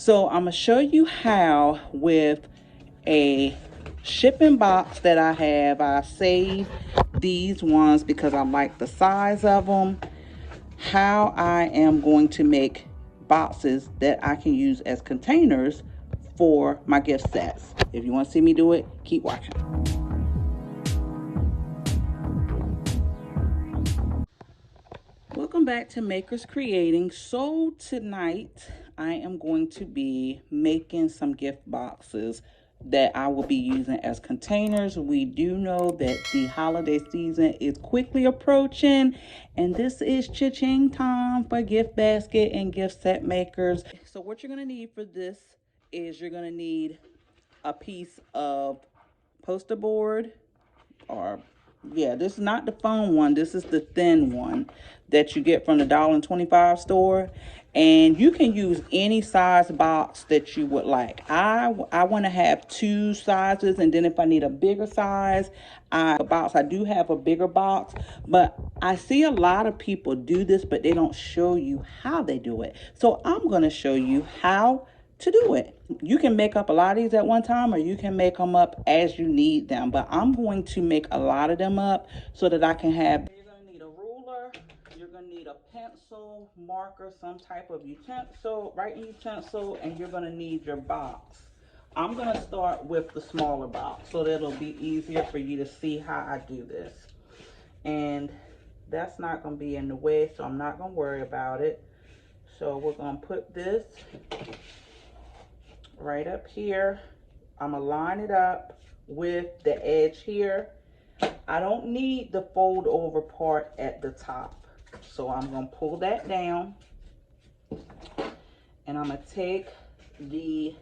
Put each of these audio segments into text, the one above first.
So I'm gonna show you how with a shipping box that I saved these ones because I like the size of them, how I am going to make boxes that I can use as containers for my gift sets. If you want to see me do it, keep watching. Welcome back to Makers Creating. So tonight I am going to be making some gift boxes that I will be using as containers. We do know that the holiday season is quickly approaching, and this is cha-ching time for gift basket and gift set makers. So what you're going to need for this is you're going to need a piece of poster board, or yeah, this is not the foam one, this is the thin one that you get from the $1.25 store, and you can use any size box that you would like. I want to have two sizes, and then if I need a bigger size I do have a bigger box, but I see a lot of people do this, but they don't show you how they do it. So I'm going to show you how to do it. You can make up a lot of these at one time, or you can make them up as you need them, but I'm going to make a lot of them up so that I can have. You're going to need a ruler, you're going to need a pencil, marker, some type of utensil, writing utensil, and you're going to need your box. I'm going to start with the smaller box so that it'll be easier for you to see how I do this. And that's not going to be in the way, so I'm not going to worry about it. So we're going to put this right up here. I'm gonna line it up with the edge here. I don't need the fold over part at the top, so I'm gonna pull that down, and I'm gonna take the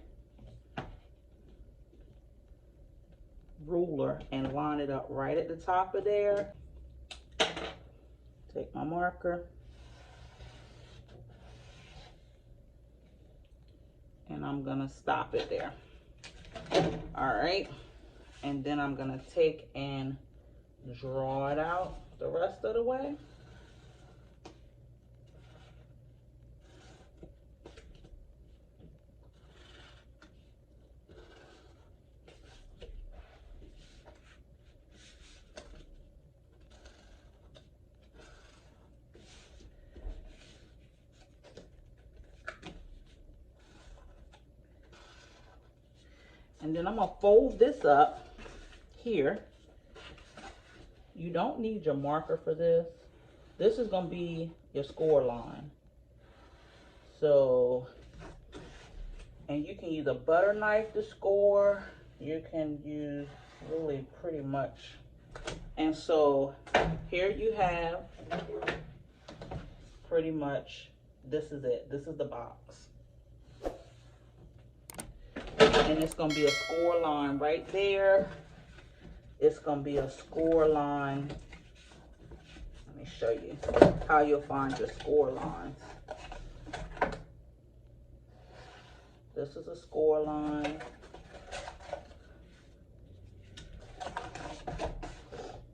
ruler and line it up right at the top of there. Take my marker and I'm gonna stop it there. All right, and then I'm gonna take and draw it out the rest of the way. And then I'm gonna fold this up here. You don't need your marker for this. This is gonna be your score line. So, and you can use a butter knife to score. You can use really pretty much. And so here you have pretty much, this is it. This is the box. And it's gonna be a score line right there. It's gonna be a score line. Let me show you how you'll find your score lines. This is a score line.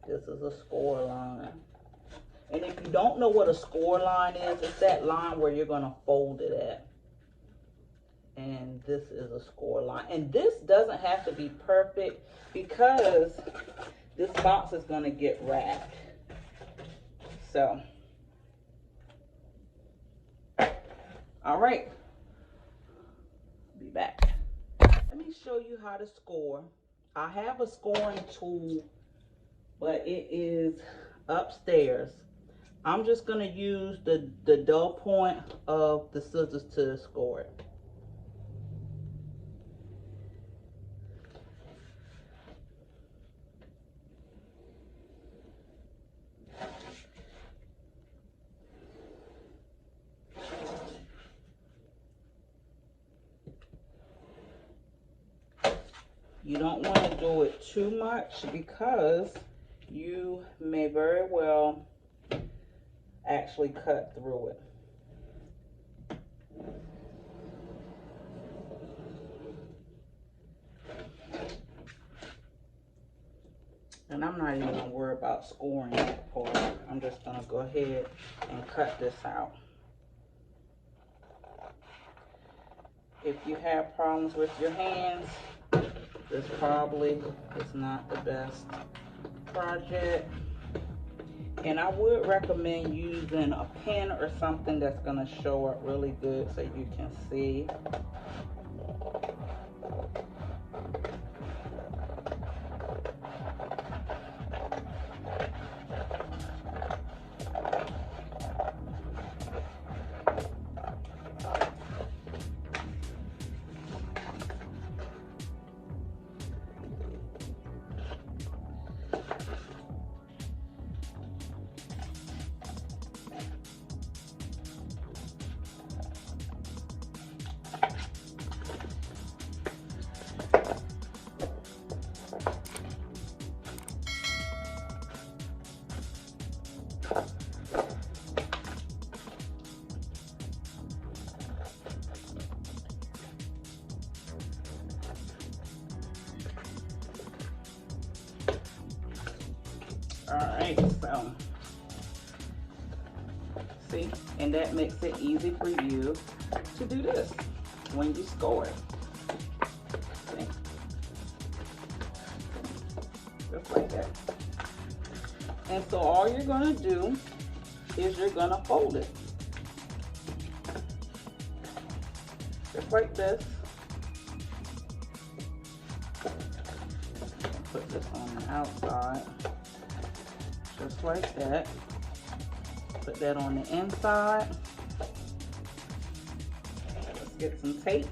This is a score line. And if you don't know what a score line is, it's that line where you're gonna fold it at. And this is a score line. And this doesn't have to be perfect because this box is gonna get wrapped. So, all right, be back. Let me show you how to score. I have a scoring tool, but it is upstairs. I'm just gonna use the dull point of the scissors to score it. You don't want to do it too much because you may very well actually cut through it. And I'm not even going to worry about scoring that part. I'm just going to go ahead and cut this out. If you have problems with your hands, this probably is not the best project. And I would recommend using a pen or something that's going to show up really good so you can see. Alright, so see, and that makes it easy for you to do this when you score it. See? Just like that. And so all you're going to do is you're going to fold it. Just like this. Put this on the outside. Just like that. Put that on the inside. Let's get some tape.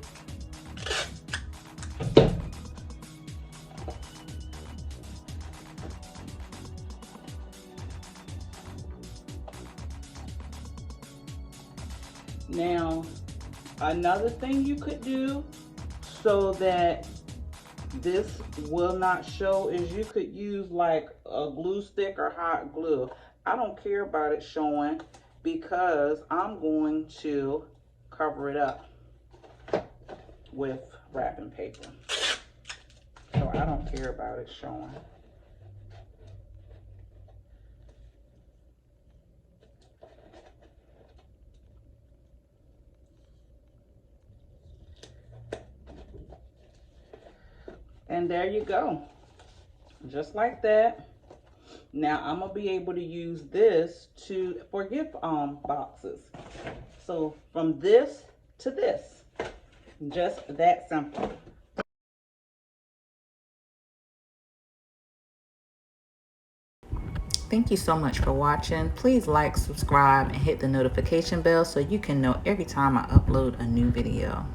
Now, another thing you could do so that this will not show is you could use like a glue stick or hot glue. I don't care about it showing because I'm going to cover it up with wrapping paper. So I don't care about it showing. And there you go. Just like that. Now I'm gonna be able to use this for gift boxes. So from this to this, just that simple. Thank you so much for watching. Please like, subscribe, and hit the notification bell so you can know every time I upload a new video.